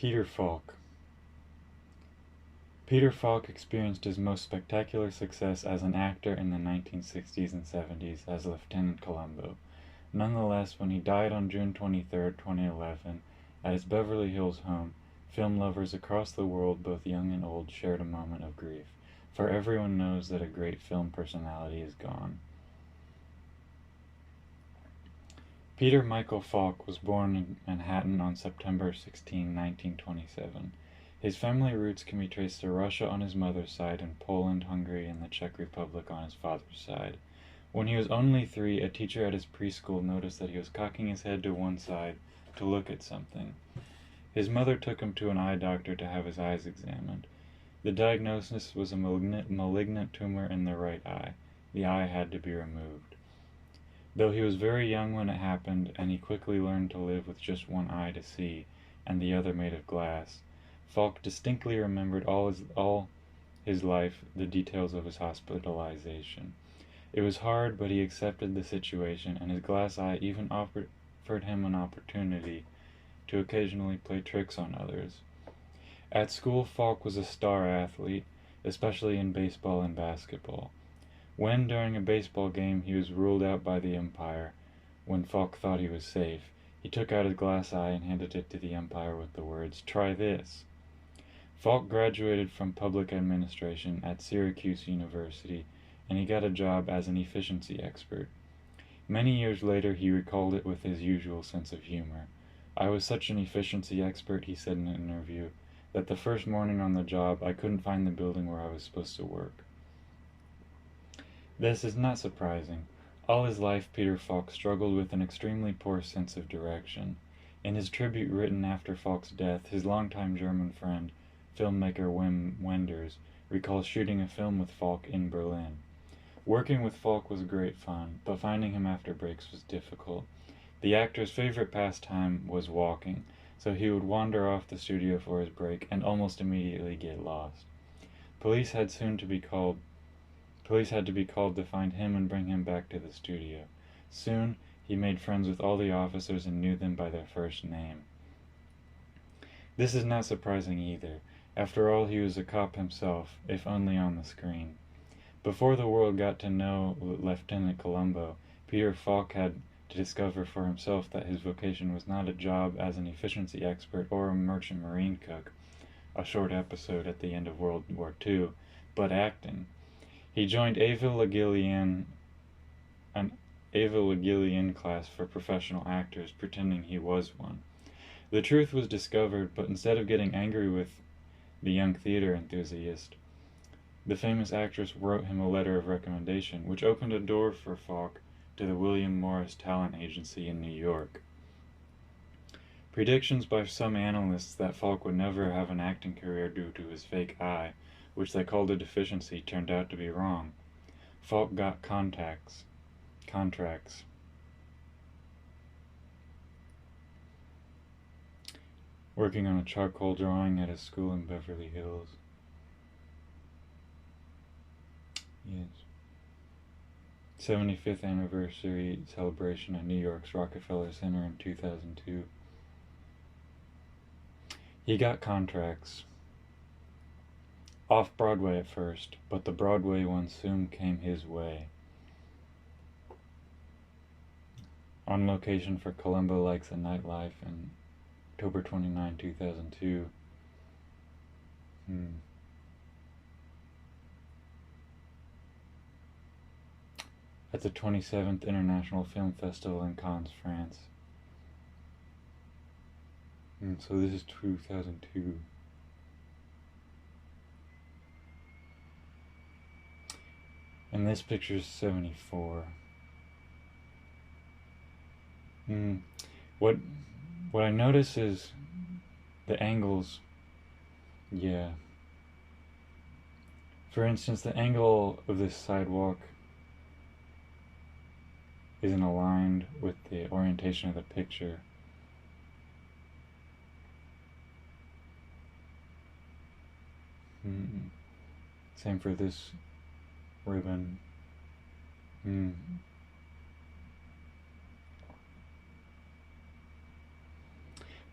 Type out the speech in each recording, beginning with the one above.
Peter Falk. Peter Falk experienced his most spectacular success as an actor in the 1960s and 70s as Lieutenant Columbo. Nonetheless, when he died on June 23, 2011, at his Beverly Hills home, film lovers across the world, both young and old, shared a moment of grief, for everyone knows that a great film personality is gone. Peter Michael Falk was born in Manhattan on September 16, 1927. His family roots can be traced to Russia on his mother's side and Poland, Hungary, and the Czech Republic on his father's side. When he was only 3, a teacher at his preschool noticed that he was cocking his head to one side to look at something. His mother took him to an eye doctor to have his eyes examined. The diagnosis was a malignant tumor in the right eye. The eye had to be removed. Though he was very young when it happened, and he quickly learned to live with just one eye to see, and the other made of glass, Falk distinctly remembered all his life the details of his hospitalization. It was hard, but he accepted the situation, and his glass eye even offered him an opportunity to occasionally play tricks on others. At school, Falk was a star athlete, especially in baseball and basketball. When, during a baseball game, he was ruled out by the umpire, when Falk thought he was safe, he took out his glass eye and handed it to the umpire with the words, "Try this." Falk graduated from public administration at Syracuse University, and he got a job as an efficiency expert. Many years later, he recalled it with his usual sense of humor. "I was such an efficiency expert," he said in an interview, "that the first morning on the job, I couldn't find the building where I was supposed to work." This is not surprising. All his life, Peter Falk struggled with an extremely poor sense of direction. In his tribute written after Falk's death, his longtime German friend, filmmaker Wim Wenders, recalls shooting a film with Falk in Berlin. Working with Falk was great fun, but finding him after breaks was difficult. The actor's favorite pastime was walking, so he would wander off the studio for his break and almost immediately get lost. Police had to be called to find him and bring him back to the studio. Soon, he made friends with all the officers and knew them by their first name. This is not surprising either. After all, he was a cop himself, if only on the screen. Before the world got to know Lieutenant Columbo, Peter Falk had to discover for himself that his vocation was not a job as an efficiency expert or a merchant marine cook, a short episode at the end of World War II, but acting. He joined an Ava Le Guilloin class for professional actors, pretending he was one. The truth was discovered, but instead of getting angry with the young theater enthusiast, the famous actress wrote him a letter of recommendation, which opened a door for Falk to the William Morris Talent Agency in New York. Predictions by some analysts that Falk would never have an acting career due to his fake eye, which they called a deficiency, turned out to be wrong. Falk got contracts. Working on a charcoal drawing at a school in Beverly Hills. Yes. 75th anniversary celebration at New York's Rockefeller Center in 2002. He got contracts. Off-Broadway at first, but the Broadway one soon came his way. On location for Columbo Likes a Nightlife in October 29, 2002. At the 27th International Film Festival in Cannes, France. So this is 2002. And this picture is 74. What I notice is the angles. Yeah. For instance, the angle of this sidewalk isn't aligned with the orientation of the picture. Same for this ribbon.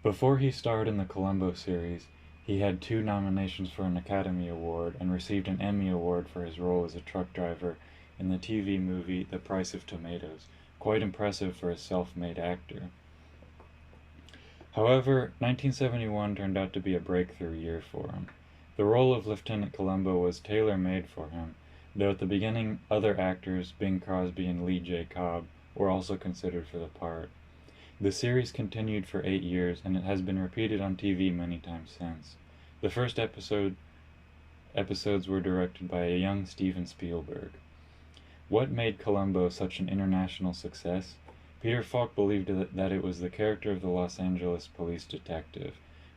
Before he starred in the Columbo series, he had 2 nominations for an Academy Award and received an Emmy Award for his role as a truck driver in the TV movie The Price of Tomatoes, quite impressive for a self-made actor. However, 1971 turned out to be a breakthrough year for him. The role of Lieutenant Columbo was tailor-made for him, though at the beginning other actors, Bing Crosby and Lee J. Cobb, were also considered for the part. The series continued for 8 years, and it has been repeated on TV many times since. The first episodes were directed by a young Steven Spielberg. What made Columbo such an international success? Peter Falk believed that it was the character of the Los Angeles police detective,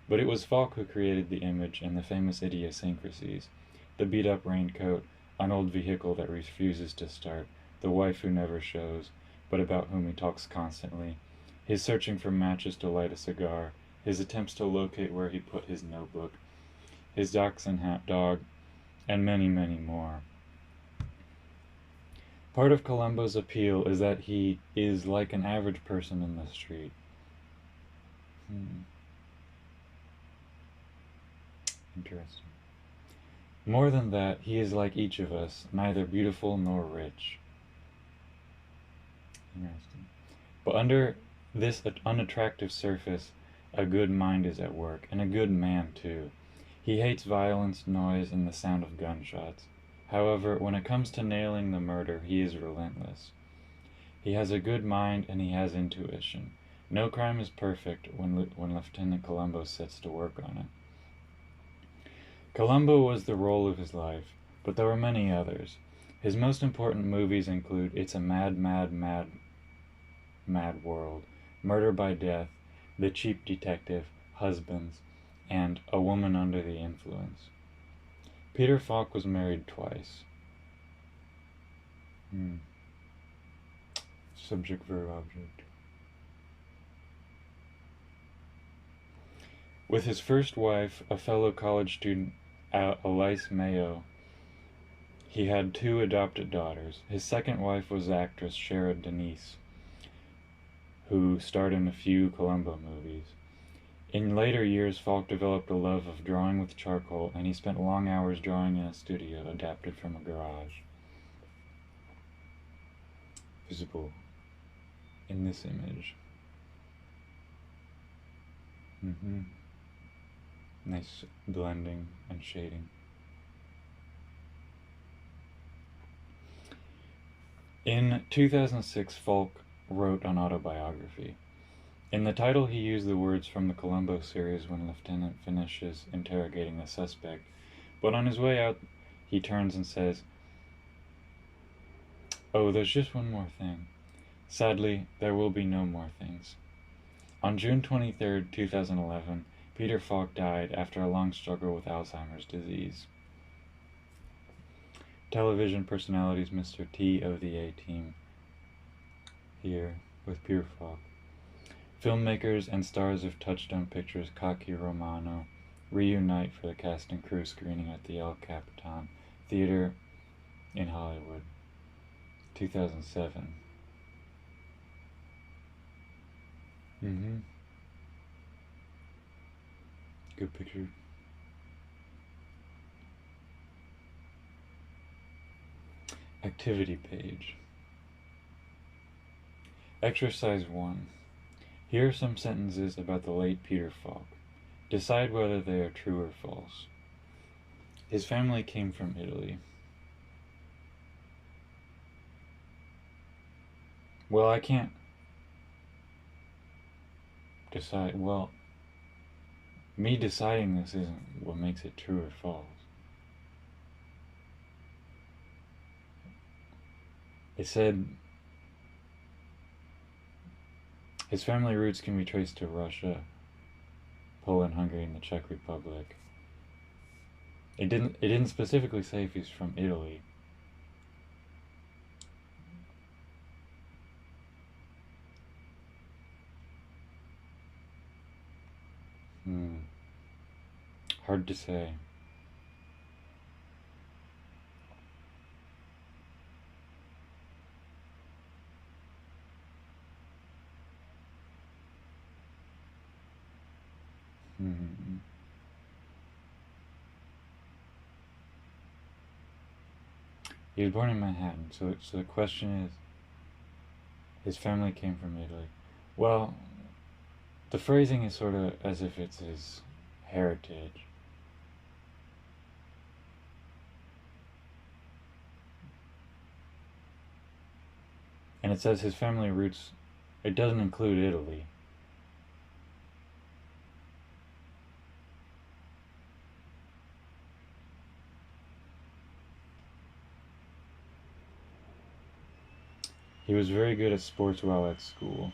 but it was Falk who created the image and the famous idiosyncrasies: the beat-up raincoat, an old vehicle that refuses to start, the wife who never shows, but about whom he talks constantly, his searching for matches to light a cigar, his attempts to locate where he put his notebook, his dachshund dog, and many, many more. Part of Columbo's appeal is that he is like an average person in the street. Interesting. More than that, he is like each of us, neither beautiful nor rich. Interesting. But under this unattractive surface, a good mind is at work, and a good man too. He hates violence, noise, and the sound of gunshots. However, when it comes to nailing the murder, he is relentless. He has a good mind and he has intuition. No crime is perfect when Lieutenant Columbo sets to work on it. Columbo was the role of his life, but there were many others. His most important movies include It's a Mad, Mad, Mad, Mad World, Murder by Death, The Cheap Detective, Husbands, and A Woman Under the Influence. Peter Falk was married twice. Subject, verb, object. With his first wife, a fellow college student, Elise Mayo, he had 2 adopted daughters. His second wife was actress Shara Denise, who starred in a few Columbo movies. In later years, Falk developed a love of drawing with charcoal, and he spent long hours drawing in a studio adapted from a garage. Visible in this image. Nice blending and shading. In 2006, Falk wrote an autobiography. In the title, he used the words from the Columbo series when Lieutenant finishes interrogating the suspect, but on his way out, he turns and says, "Oh, there's just one more thing. Sadly, there will be no more things." On June 23, 2011, Peter Falk died after a long struggle with Alzheimer's disease. Television personalities Mr. T of the A-Team here with Peter Falk. Filmmakers and stars of Touchstone Pictures Kaki Romano reunite for the cast and crew screening at the El Capitan Theater in Hollywood, 2007. Good picture. Activity page. Exercise 1. Here are some sentences about the late Peter Falk. Decide whether they are true or false. His family came from Italy. Well, I can't decide. Well, me deciding this isn't what makes it true or false. It said his family roots can be traced to Russia, Poland, Hungary, and the Czech Republic. It didn't specifically say if he's from Italy. Hard to say. Mm-hmm. He was born in Manhattan, so the question is, his family came from Italy. Well, the phrasing is sort of as if it's his heritage. And it says his family roots, it doesn't include Italy. He was very good at sports while at school.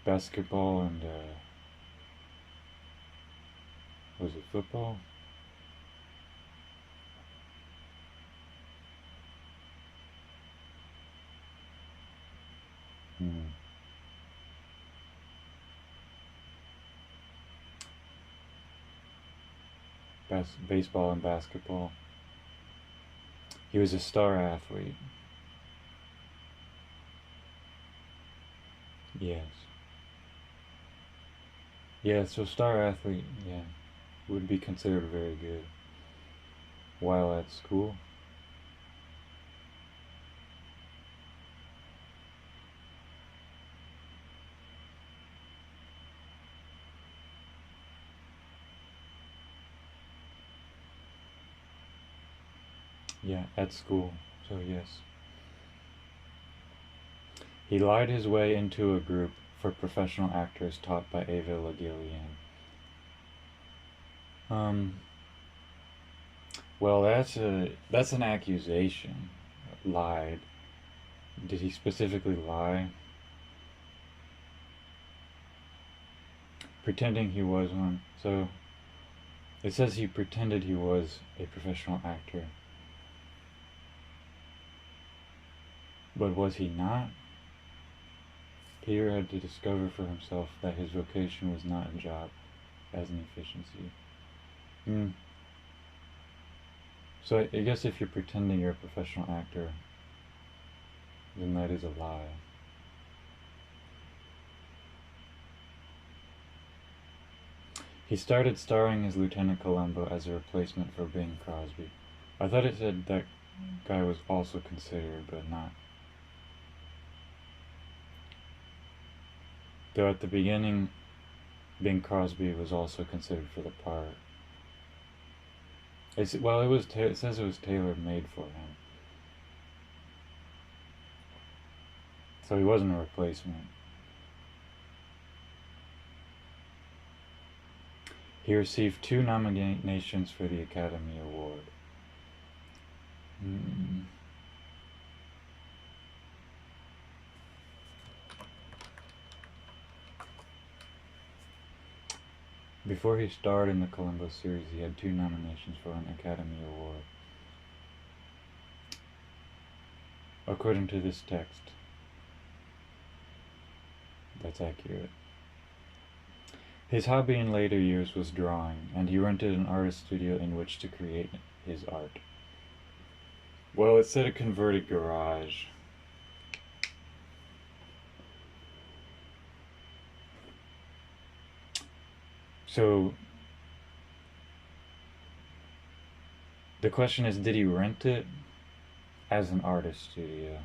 Basketball and, was it football? Hmm. Baseball and basketball. He was a star athlete. Yes. Yeah, so star athlete, yeah, would be considered very good while at school. Yeah, at school. So yes. He lied his way into a group for professional actors taught by Ava Le Guillian. Um, well, that's an accusation. Lied. Did he specifically lie? Pretending he was one. So it says he pretended he was a professional actor. But was he not? Peter had to discover for himself that his vocation was not a job as an efficiency. Hmm. So I guess if you're pretending you're a professional actor, then that is a lie. He started starring as Lieutenant Columbo as a replacement for Bing Crosby. I thought it said that guy was also considered, but not. Though at the beginning, Bing Crosby was also considered for the part. It says it was tailor made for him. So he wasn't a replacement. He received 2 nominations for the Academy Award. Hmm. Before he starred in the Columbo series, he had 2 nominations for an Academy Award. According to this text, that's accurate. His hobby in later years was drawing, and he rented an artist studio in which to create his art. Well, it said a converted garage. So, the question is, did he rent it as an artist studio?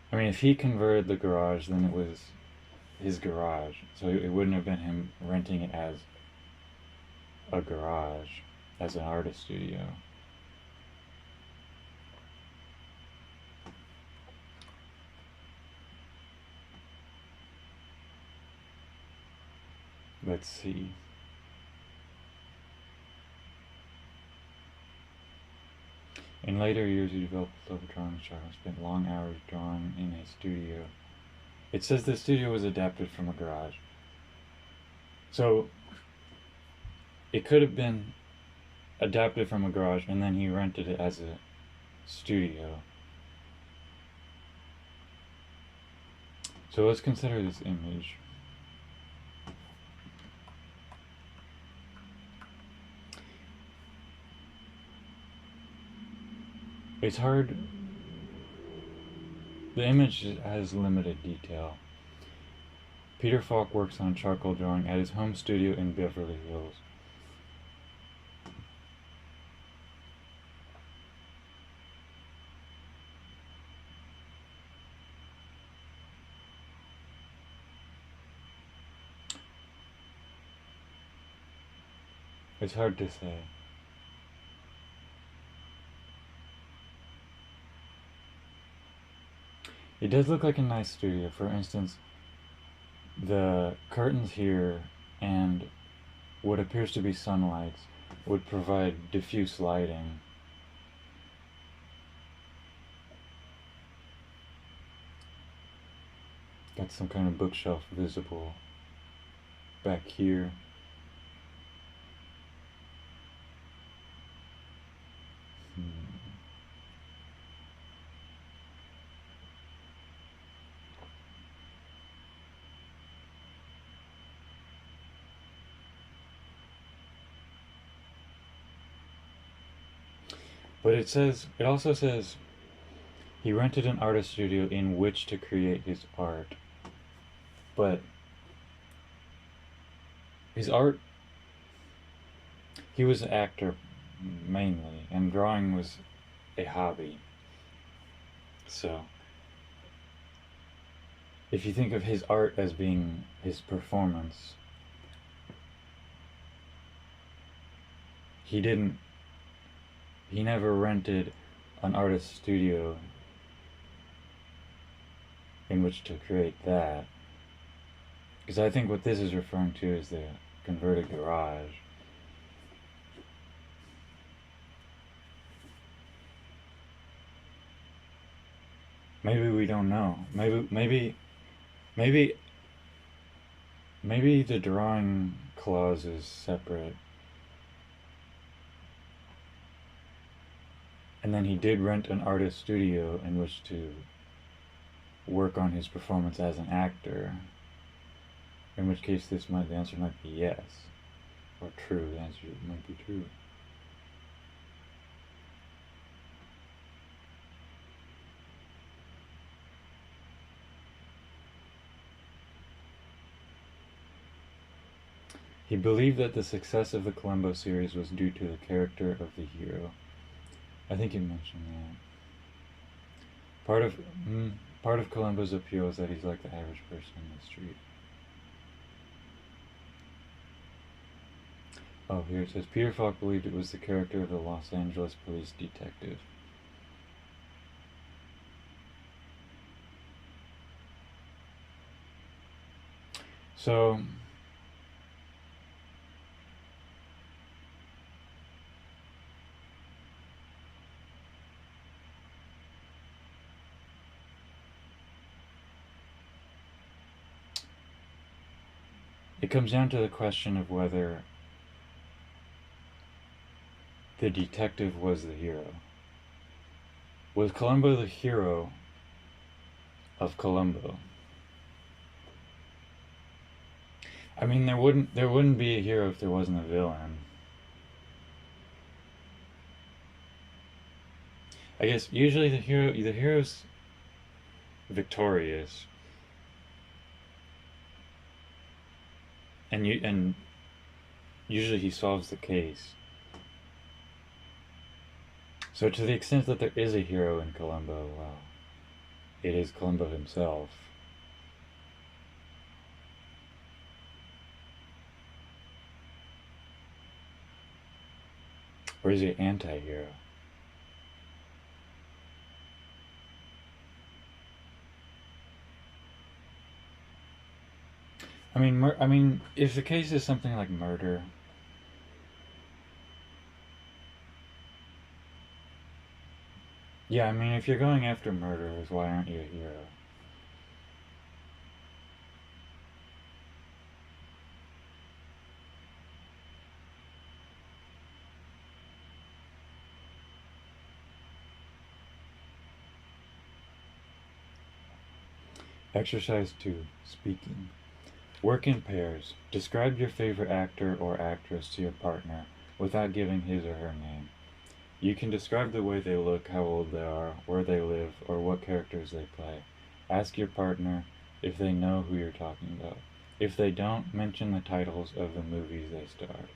I mean, if he converted the garage, then it was his garage. So it wouldn't have been him renting it as a garage, as an artist studio. Let's see. In later years, he developed a love of drawing style and spent long hours drawing in a studio. It says the studio was adapted from a garage. So, it could have been adapted from a garage and then he rented it as a studio. So let's consider this image. It's hard. The image has limited detail. Peter Falk works on a charcoal drawing at his home studio in Beverly Hills. It's hard to say. It does look like a nice studio. For instance, the curtains here and what appears to be sunlights would provide diffuse lighting. Got some kind of bookshelf visible back here. But it also says he rented an artist studio in which to create his art. But his art, he was an actor mainly, and drawing was a hobby. So, if you think of his art as being his performance, he never rented an artist studio in which to create that. Because I think what this is referring to is the converted garage. Maybe we don't know. Maybe the drawing clause is separate. And then he did rent an artist studio in which to work on his performance as an actor. In which case the answer might be yes. Or true, the answer might be true. He believed that the success of the Columbo series was due to the character of the hero. I think you mentioned that. Part of Columbo's appeal is that he's like the average person in the street. Oh, here it says, Peter Falk believed it was the character of the Los Angeles police detective. So, it comes down to the question of whether the detective was the hero. Was Columbo the hero of Columbo? I mean, there wouldn't be a hero if there wasn't a villain. I guess usually the hero's victorious, and usually he solves the case. So to the extent that there is a hero in Columbo, well, it is Columbo himself. Or is he an anti-hero? I mean, if the case is something like murder, yeah, I mean, if you're going after murderers, why aren't you a hero? Exercise 2. Speaking. Work in pairs. Describe your favorite actor or actress to your partner without giving his or her name. You can describe the way they look, how old they are, where they live, or what characters they play. Ask your partner, if they know who you're talking about. If they don't, mention the titles of the movies they starred.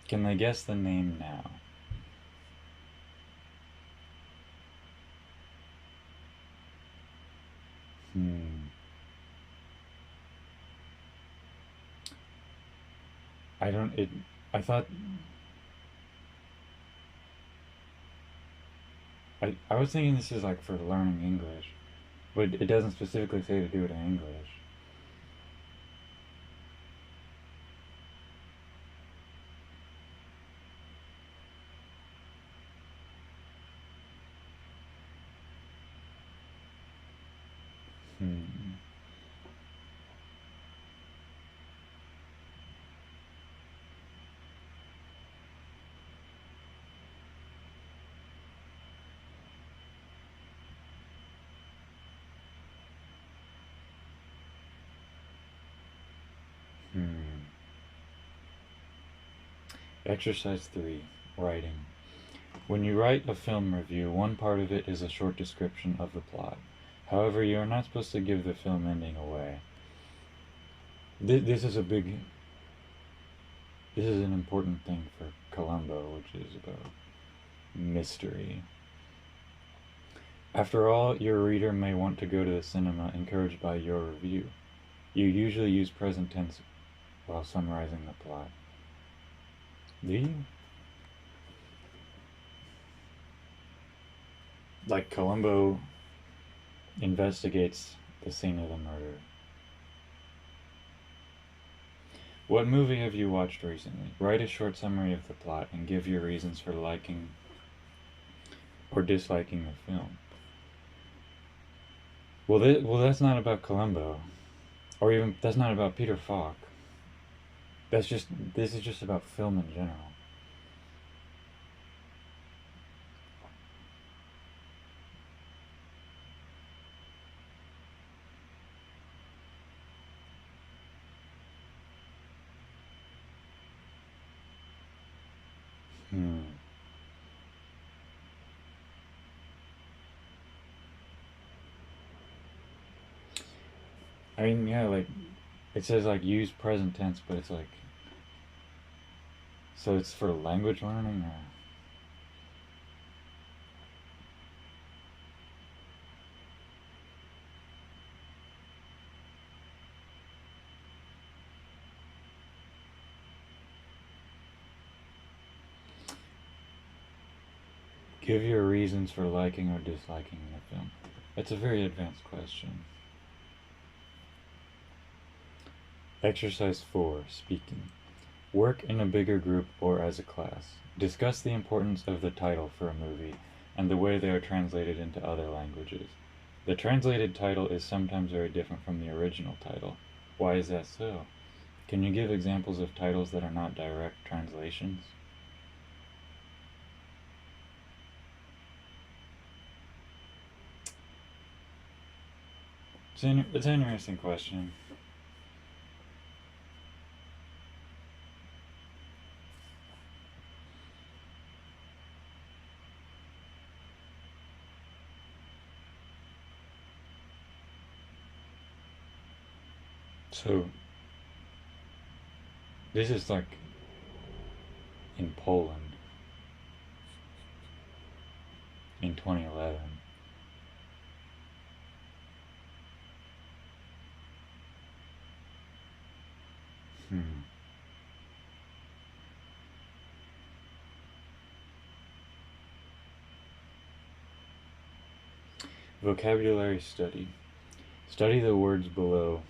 Can they guess the name now? I don't, it, I thought, I was thinking this is like for learning English, but it doesn't specifically say to do it in English. Hmm. Hmm. Exercise 3. Writing. When you write a film review, one part of it is a short description of the plot. However, you are not supposed to give the film ending away. This is an important thing for Columbo, which is about mystery. After all, your reader may want to go to the cinema encouraged by your review. You usually use present tense while summarizing the plot. Do you? Like Columbo investigates the scene of the murder. What movie have you watched recently? Write a short summary of the plot and give your reasons for liking or disliking the film. Well, that's not about Columbo, or even that's not about Peter Falk. This is just about film in general. Hmm. I mean, yeah, like it says like use present tense, but it's like so it's for language learning or give your reasons for liking or disliking the film. That's a very advanced question. Exercise 4. Speaking. Work in a bigger group or as a class. Discuss the importance of the title for a movie and the way they are translated into other languages. The translated title is sometimes very different from the original title. Why is that so? Can you give examples of titles that are not direct translations? It's an interesting question. So, this is like in Poland in 2011. Hmm. Vocabulary study. Study the words below.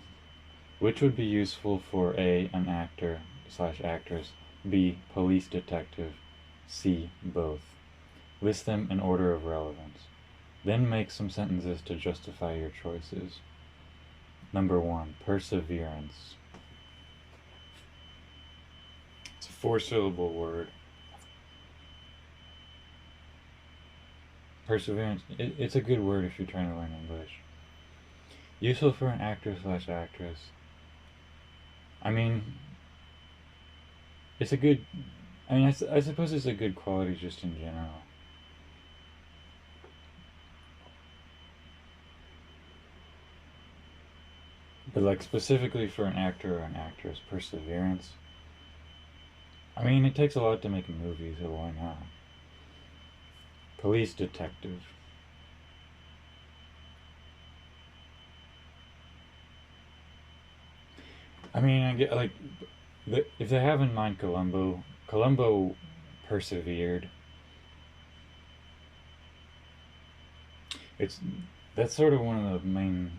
Which would be useful for A, an actor slash actress, B, police detective, C, both. List them in order of relevance. Then make some sentences to justify your choices. Number 1, perseverance. It's a 4-syllable word. Perseverance, it's a good word if you're trying to learn English. Useful for an actor slash actress. I mean, it's a good, I suppose it's a good quality just in general. But like specifically for an actor or an actress, perseverance. I mean, it takes a lot to make a movie, so why not? Police detective. I mean, I get like if they have in mind Columbo, Columbo persevered. It's that's sort of one of the main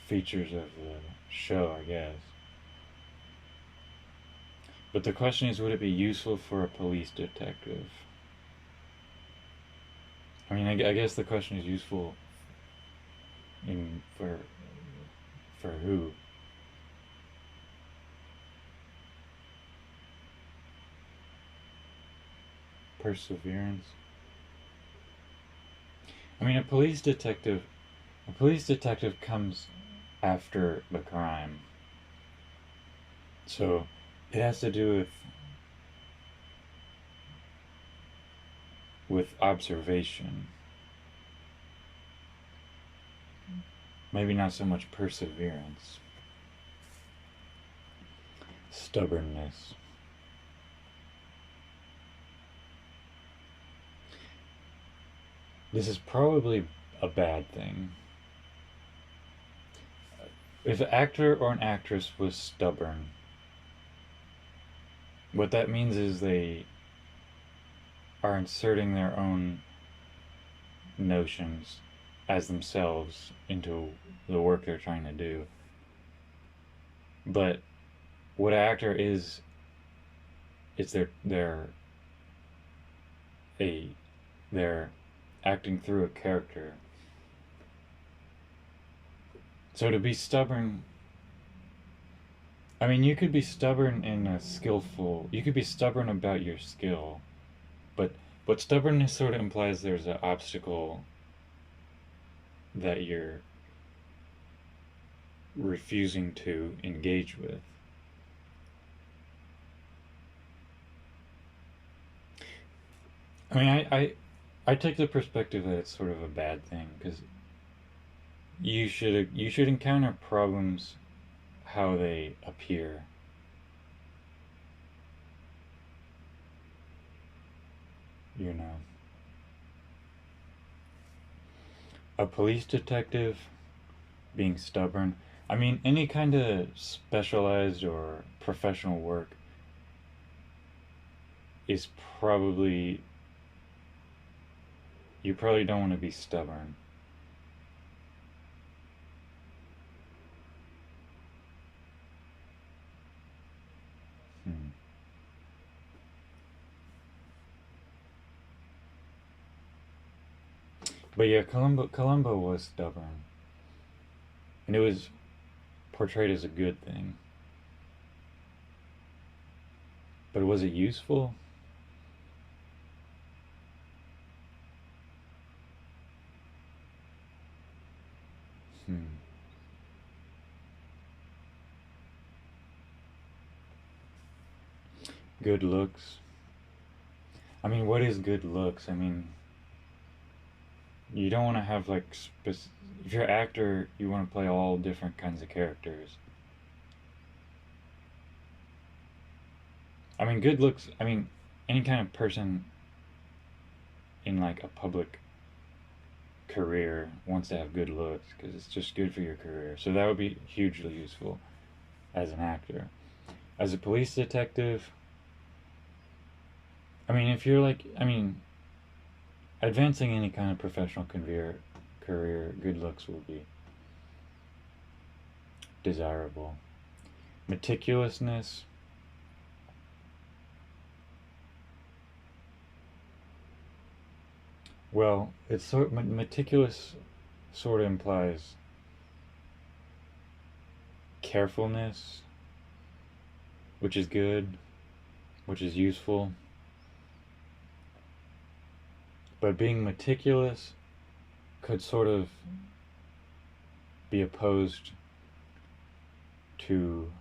features of the show, I guess. But the question is, would it be useful for a police detective? I mean, I guess the question is useful in for who? Perseverance. I mean, a police detective comes after the crime. So it has to do with observation. Maybe not so much perseverance. Stubbornness. This is probably a bad thing. If an actor or an actress was stubborn, what that means is they are inserting their own notions as themselves into the work they're trying to do. But what an actor is, it's a they're acting through a character. So to be stubborn, I mean, you could be stubborn in a skillful. You could be stubborn about your skill, but stubbornness sort of implies there's an obstacle that you're refusing to engage with. I mean, I take the perspective that it's sort of a bad thing because you should encounter problems how they appear. You know, a police detective being stubborn. I mean, any kind of specialized or professional work is probably you probably don't want to be stubborn. Hmm. But yeah, Columbo was stubborn, and it was portrayed as a good thing. But was it useful? Hmm. Good looks. I mean, what is good looks? I mean, you don't want to have like if you're an actor, you want to play all different kinds of characters. I mean, good looks. I mean, any kind of person in like a public career wants to have good looks because it's just good for your career. So that would be hugely useful as an actor. As a police detective, I mean, if you're like, I mean, advancing any kind of professional career, good looks will be desirable. Meticulousness. Well, it's meticulous sort of implies carefulness, which is good, which is useful. But being meticulous could sort of be opposed to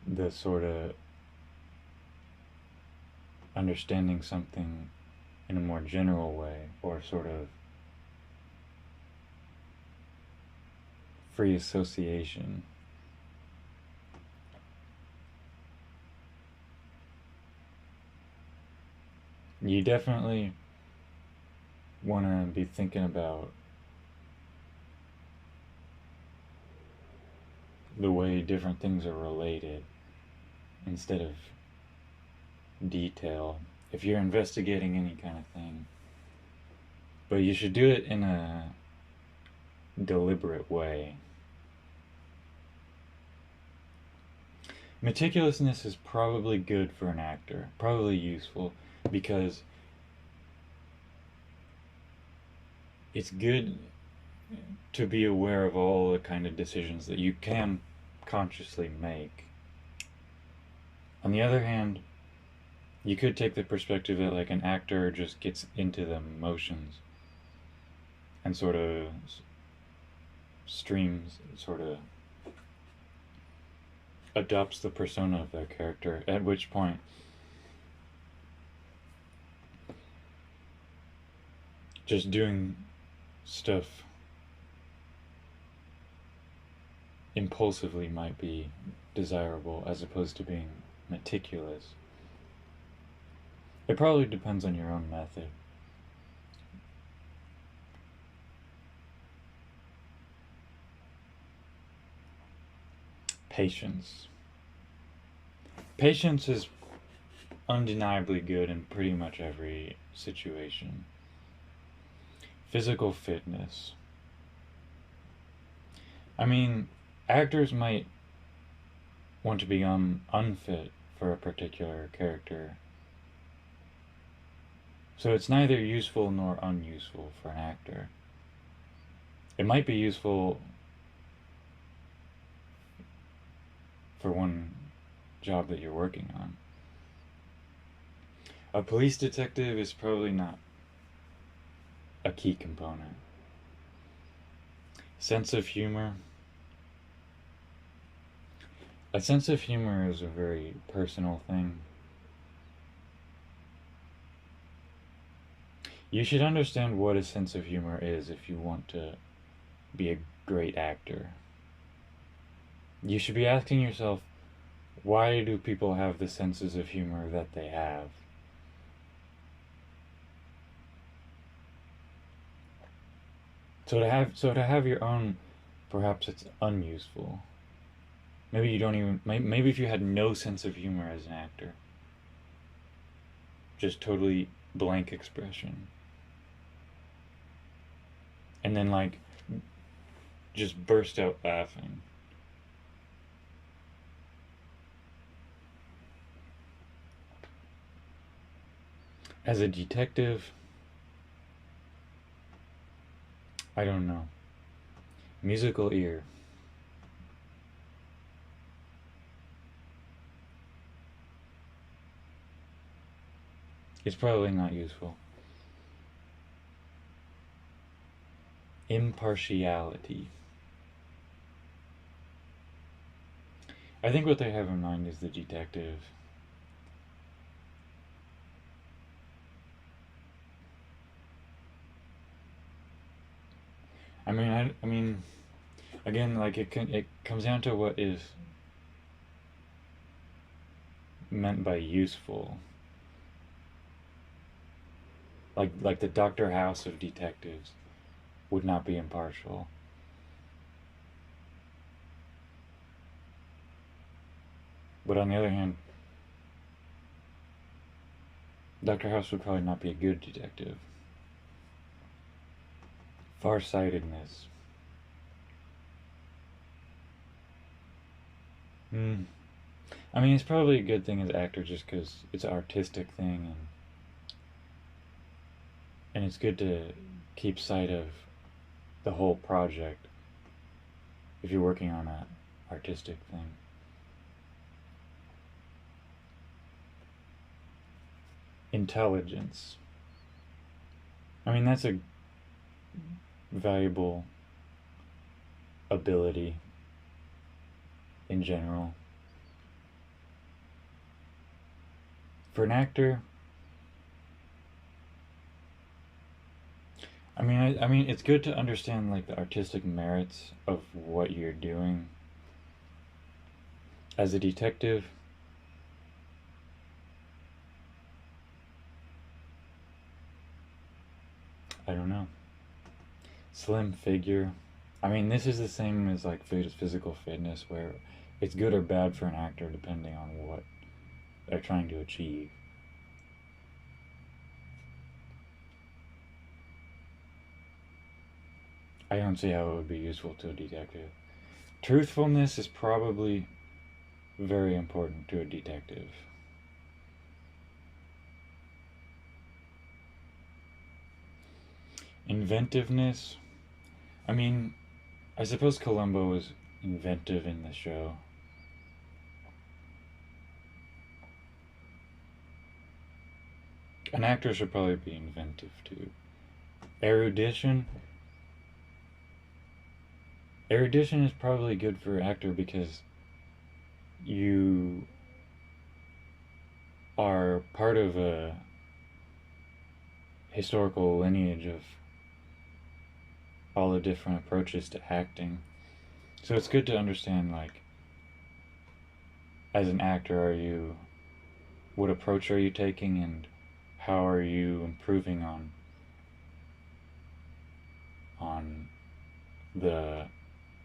the sort of understanding something in a more general way or sort of free association. You definitely want to be thinking about the way different things are related instead of detail if you're investigating any kind of thing. But you should do it in a deliberate way. Meticulousness is probably good for an actor, probably useful, because it's good to be aware of all the kind of decisions that you can consciously make. On the other hand, you could take the perspective that like an actor just gets into the motions and sort of streams, sort of adopts the persona of their character, at which point just doing stuff impulsively might be desirable as opposed to being meticulous. It probably depends on your own method. Patience. Patience is undeniably good in pretty much every situation. Physical fitness. I mean, actors might want to become unfit for a particular character. So it's neither useful nor unuseful for an actor. It might be useful for one job that you're working on. A police detective is probably not a key component. Sense of humor. A sense of humor is a very personal thing. You should understand what a sense of humor is if you want to be a great actor. You should be asking yourself, why do people have the senses of humor that they have? So to have your own, perhaps it's unuseful. Maybe you don't even, maybe if you had no sense of humor as an actor, just totally blank expression, and then like just burst out laughing. As a detective, I don't know. Musical ear. It's probably not useful. Impartiality. I think what they have in mind is the detective. I mean, again, like it comes down to what is meant by useful. Like the Dr. House of detectives would not be impartial. But on the other hand, Dr. House would probably not be a good detective. Farsightedness. I mean, it's probably a good thing as actor just because it's an artistic thing, and it's good to keep sight of the whole project if you're working on an artistic thing. Intelligence. I mean, that's a valuable ability in general. For an actor, I mean, it's good to understand like the artistic merits of what you're doing as a detective. I don't know. Slim figure. I mean, this is the same as like physical fitness, where it's good or bad for an actor depending on what they're trying to achieve. I don't see how it would be useful to a detective. Truthfulness is probably very important to a detective. Inventiveness. I mean, I suppose Columbo was inventive in the show. An actor should probably be inventive too. Erudition. Erudition is probably good for an actor because you are part of a historical lineage of all the different approaches to acting. So it's good to understand, like, as an actor, what approach are you taking, and how are you improving on the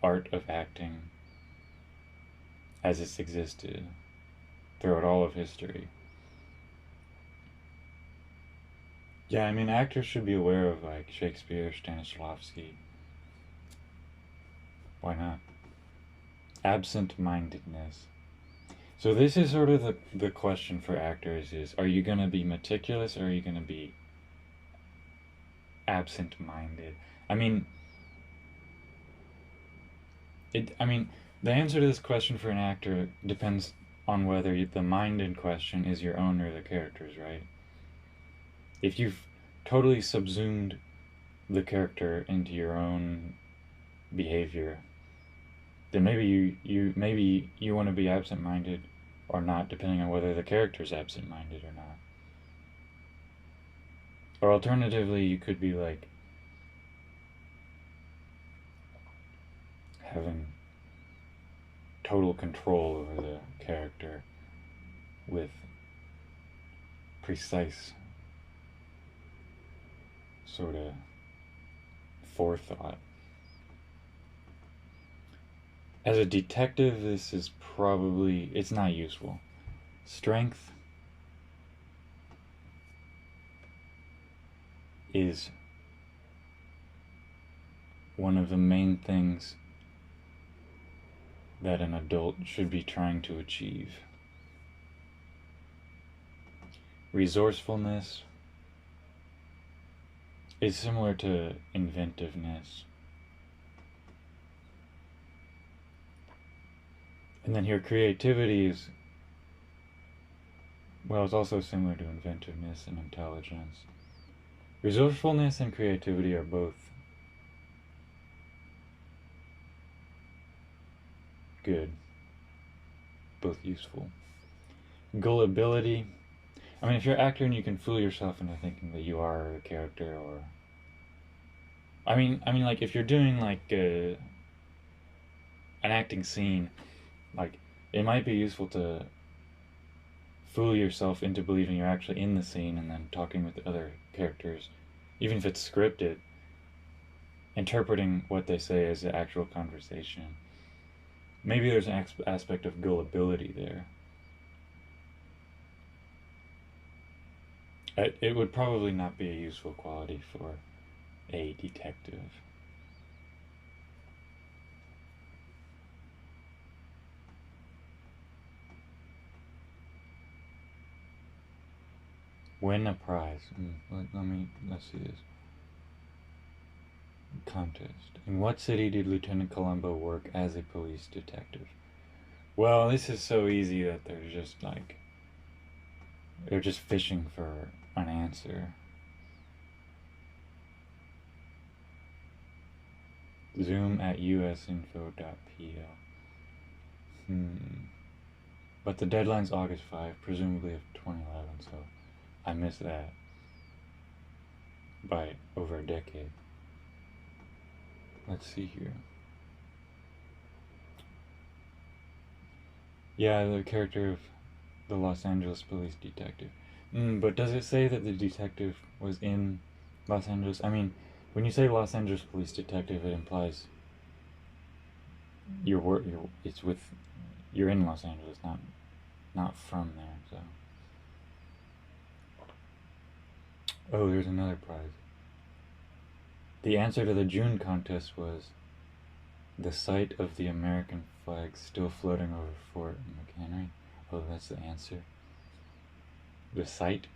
art of acting as it's existed throughout all of history. Yeah, I mean, actors should be aware of like Shakespeare, Stanislavski. Why not? Absent-mindedness. So this is sort of the question for actors is, are you going to be meticulous or are you going to be absent-minded? I mean, I mean, the answer to this question for an actor depends on whether the mind in question is your own or the character's, right? If you've totally subsumed the character into your own behavior, then maybe you want to be absent-minded or not, depending on whether the character's absent-minded or not. Or alternatively, you could be like having total control over the character with precise sort of forethought. As a detective, this is probably, it's not useful. Strength is one of the main things that an adult should be trying to achieve. Resourcefulness is similar to inventiveness. And then here, creativity is, well, it's also similar to inventiveness and intelligence. Resourcefulness and creativity are both good, both useful. Gullibility. I mean, if you're an actor and you can fool yourself into thinking that you are a character, or like if you're doing like an acting scene, like it might be useful to fool yourself into believing you're actually in the scene and then talking with the other characters, even if it's scripted, interpreting what they say as the actual conversation. Maybe there's an aspect of gullibility there. It would probably not be a useful quality for a detective. Win a prize. Let's see this. Contest. In what city did Lieutenant Columbo work as a police detective? Well, this is so easy that they're just fishing for an answer. Zoom at usinfo.pl. But the deadline's August 5, presumably of 2011, so I missed that by over a decade. let's see here. Yeah, the character of the Los Angeles police detective. But does it say that the detective was in Los Angeles? I mean, when you say Los Angeles police detective, it implies it's with, you're in Los Angeles, not from there. So, oh, there's another prize. The answer to the June contest was the sight of the American flag still floating over Fort McHenry. Oh, that's the answer. The sight,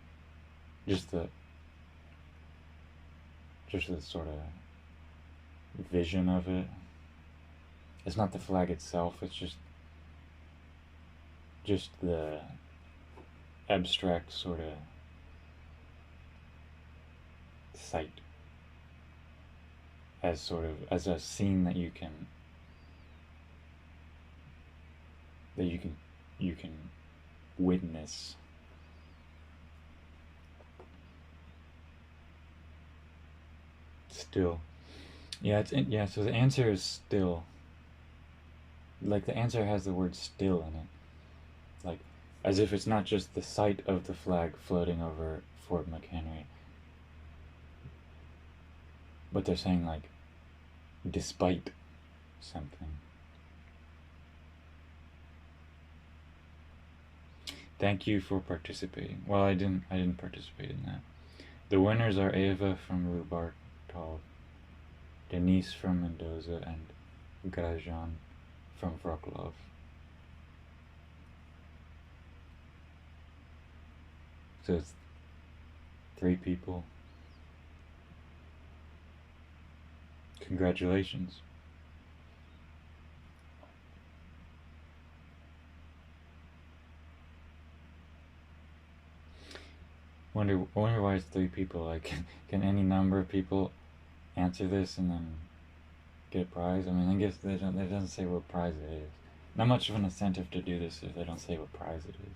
just the sort of vision of it. It's not the flag itself. It's just the abstract sort of sight, as a scene that you can witness. Still, yeah, so the answer is still. Like, the answer has the word still in it, like, as if it's not just the sight of the flag floating over Fort McHenry, but they're saying, like, despite something. Thank you for participating. Well, I didn't participate in that. The winners are Ava from Rubartov, Denise from Mendoza, and Grajan from Wroclaw. So it's 3 people. Congratulations. Wonder why it's 3 people. Like, can any number of people answer this and then get a prize? I mean, I guess it doesn't say what prize it is. Not much of an incentive to do this if they don't say what prize it is.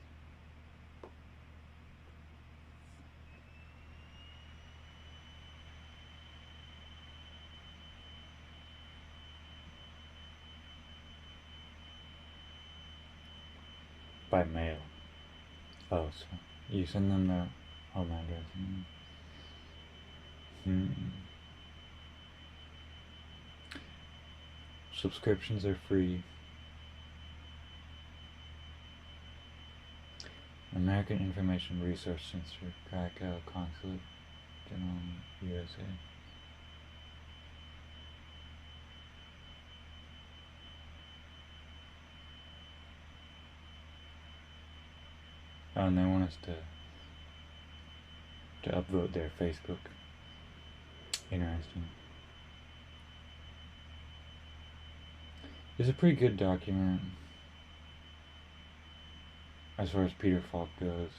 By mail. Oh, so you send them their home address. Subscriptions are free. American Information Resource Center, Krakow Consulate General, USA. Oh, and they want us to upvote their Facebook. Interesting. It's a pretty good document as far as Peter Falk goes.